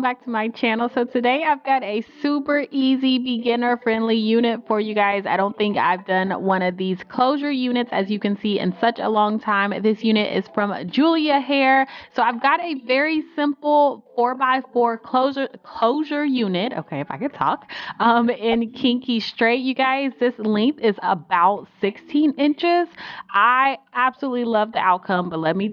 back to my channel. So today I've got a super easy beginner friendly unit for you guys. I don't think I've done one of these closure units, as you can see, in such a long time. This unit is from Julia Hair. So I've got a very simple 4x4 closure unit, okay, if I could talk, in Kinky straight. You guys, this length is about 16 inches. I absolutely love the outcome, but let me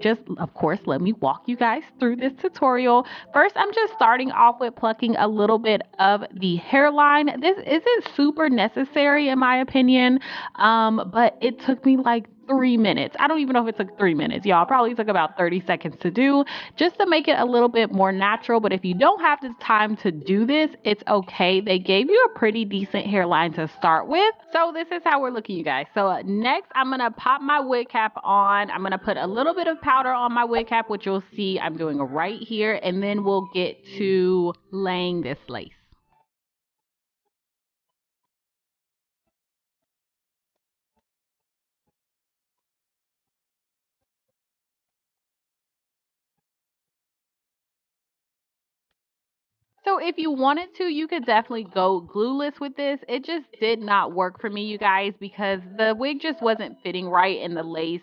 walk you guys through this tutorial. First, I'm just starting off with plucking a little bit of the hairline. This isn't super necessary in my opinion, but it took me like 3 minutes. I don't even know if it took 3 minutes, y'all. Probably took about 30 seconds to do, just to make it a little bit more natural. But if you don't have the time to do this, it's okay. They gave you a pretty decent hairline to start with. So this is how we're looking, you guys. So next, I'm going to pop my wig cap on. I'm going to put a little bit of powder on my wig cap, which you'll see I'm doing right here. And then we'll get to laying this lace. So if you wanted to, you could definitely go glueless with this. It just did not work for me, you guys, because the wig just wasn't fitting right and the lace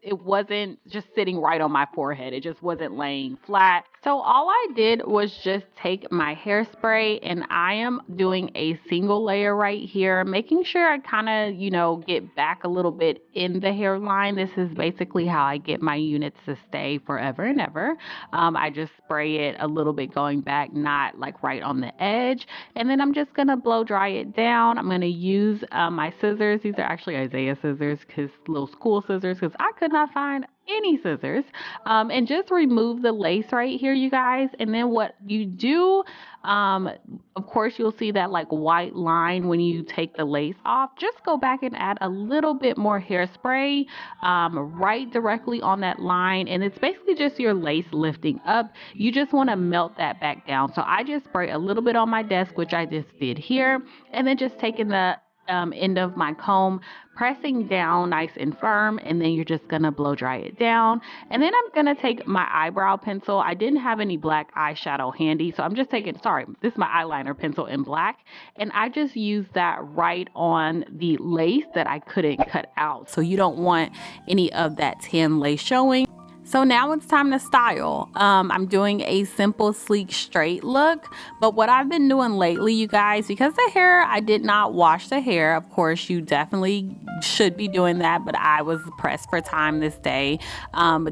it wasn't just sitting right on my forehead. It just wasn't laying flat. So all I did was just take my hairspray, and I am doing a single layer right here, making sure I kind of, get back a little bit in the hairline. This is basically how I get my units to stay forever and ever. I just spray it a little bit going back, not like right on the edge. And then I'm just going to blow dry it down. I'm going to use my scissors. These are actually Isaiah scissors, little school scissors, because I could not find any scissors, and just remove the lace right here, you guys. And then what you do, of course, you'll see that like white line when you take the lace off. Just go back and add a little bit more hairspray right directly on that line, and it's basically just your lace lifting up. You just want to melt that back down. So I just spray a little bit on my desk, which I just did here, and then just taking the end of my comb, pressing down nice and firm, and then you're just gonna blow dry it down. And then I'm gonna take my eyebrow pencil. I didn't have any black eyeshadow handy, so I'm just taking, this is my eyeliner pencil in black, and I just used that right on the lace that I couldn't cut out. So you don't want any of that tan lace showing. So now it's time to style. I'm doing a simple, sleek, straight look. But what I've been doing lately, you guys, because the hair, I did not wash the hair. Of course, you definitely should be doing that. But I was pressed for time this day.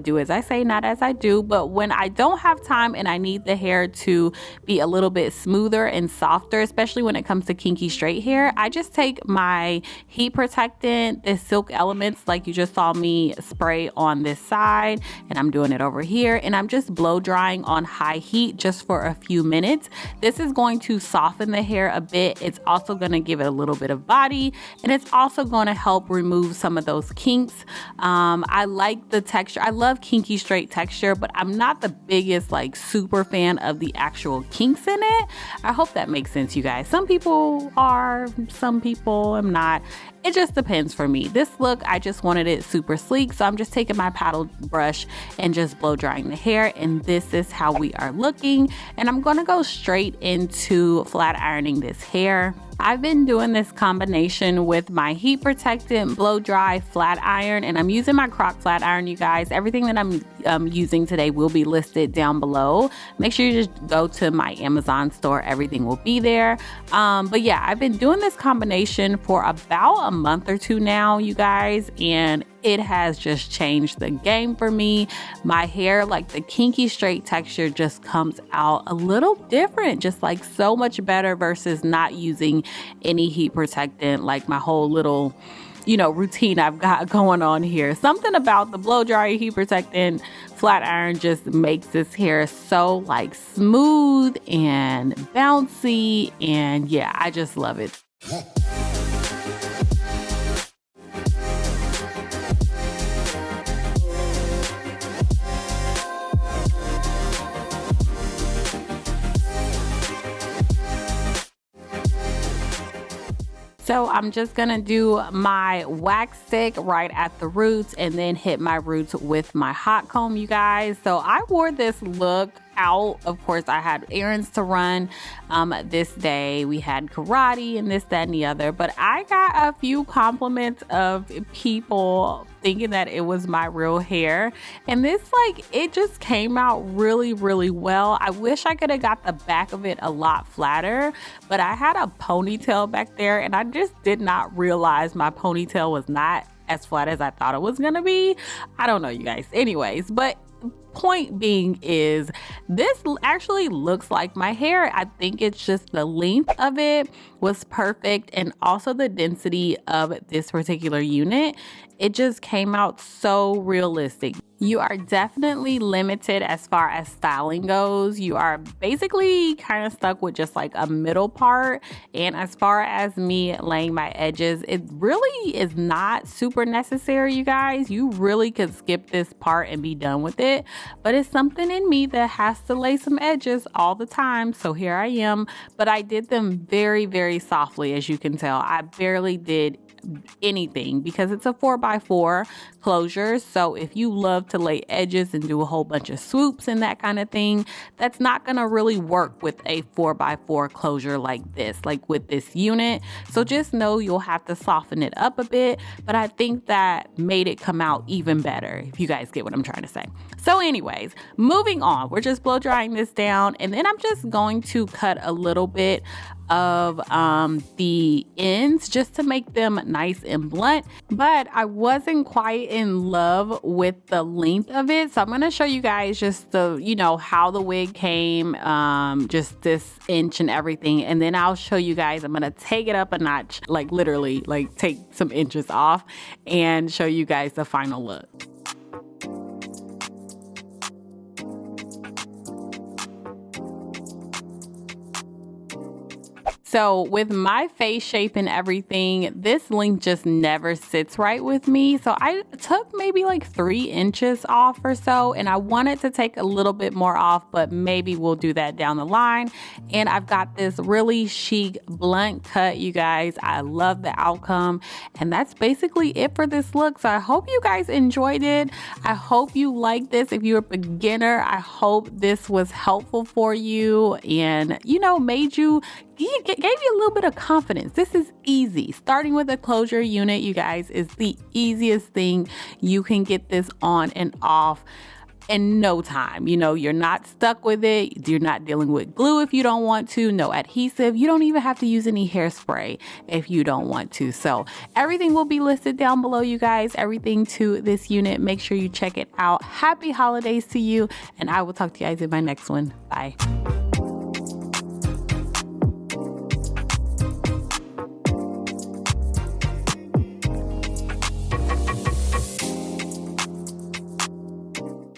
Do as I say, not as I do. But when I don't have time and I need the hair to be a little bit smoother and softer, especially when it comes to kinky straight hair, I just take my heat protectant, the Silk Elements, like you just saw me spray on this side. And I'm doing it over here, and I'm just blow drying on high heat just for a few minutes. This is going to soften the hair a bit. It's also going to give it a little bit of body, and it's also going to help remove some of those kinks. I like the texture. I love kinky straight texture, but I'm not the biggest like super fan of the actual kinks in it. I hope that makes sense, you guys. Some people are, some people am not. It just depends for me. This look, I just wanted it super sleek, so I'm just taking my paddle brush and just blow drying the hair, and this is how we are looking. And I'm gonna go straight into flat ironing this hair. I've been doing this combination with my heat protectant, blow dry, flat iron, and I'm using my Croc flat iron, you guys. Everything that I'm using today will be listed down below. Make sure you just go to my Amazon store. Everything will be there. But yeah, I've been doing this combination for about a month or two now, you guys, and it has just changed the game for me. My hair, like the kinky straight texture, just comes out a little different, just like so much better versus not using any heat protectant, like my whole little routine I've got going on here. Something about the blow dry heat protectant flat iron just makes this hair so like smooth and bouncy, and yeah, I just love it. So I'm just gonna do my wax stick right at the roots and then hit my roots with my hot comb, you guys. So I wore this look out. Of course, I had errands to run this day. We had karate and this, that, and the other. But I got a few compliments of people thinking that it was my real hair. And this, like, it just came out really, really well. I wish I could have got the back of it a lot flatter, but I had a ponytail back there and I just did not realize my ponytail was not as flat as I thought it was gonna be. I don't know, you guys. Anyways, but point being is this actually looks like my hair. I think it's just the length of it was perfect, and also the density of this particular unit. It just came out so realistic. You are definitely limited as far as styling goes. You are basically kind of stuck with just like a middle part. And as far as me laying my edges, it really is not super necessary, you guys. You really could skip this part and be done with it. But it's something in me that has to lay some edges all the time. So here I am. But I did them very, very softly, as you can tell. I barely did anything because it's a 4x4 closure. So if you love to lay edges and do a whole bunch of swoops and that kind of thing, that's not going to really work with a 4x4 closure like this, like with this unit. So just know you'll have to soften it up a bit, but I think that made it come out even better, if you guys get what I'm trying to say. So anyways, moving on, we're just blow drying this down, and then I'm just going to cut a little bit of the ends just to make them nice and blunt. But I wasn't quite in love with the length of it, so I'm going to show you guys just the, you know, how the wig came, just this inch and everything, and then I'll show you guys. I'm going to take it up a notch, like literally like take some inches off and show you guys the final look. So with my face shape and everything, this length just never sits right with me. So I took maybe like 3 inches off or so, and I wanted to take a little bit more off, but maybe we'll do that down the line. And I've got this really chic blunt cut, you guys. I love the outcome, and that's basically it for this look. So I hope you guys enjoyed it. I hope you like this. If you're a beginner, I hope this was helpful for you and, you know, made you gave you a little bit of confidence. This is easy. Starting with a closure unit, you guys, is the easiest thing. You can get this on and off in no time. You know, you're not stuck with it. You're not dealing with glue if you don't want to. No adhesive. You don't even have to use any hairspray if you don't want to. So everything will be listed down below, you guys. Everything to this unit. Make sure you check it out. Happy holidays to you, and I will talk to you guys in my next one. Bye.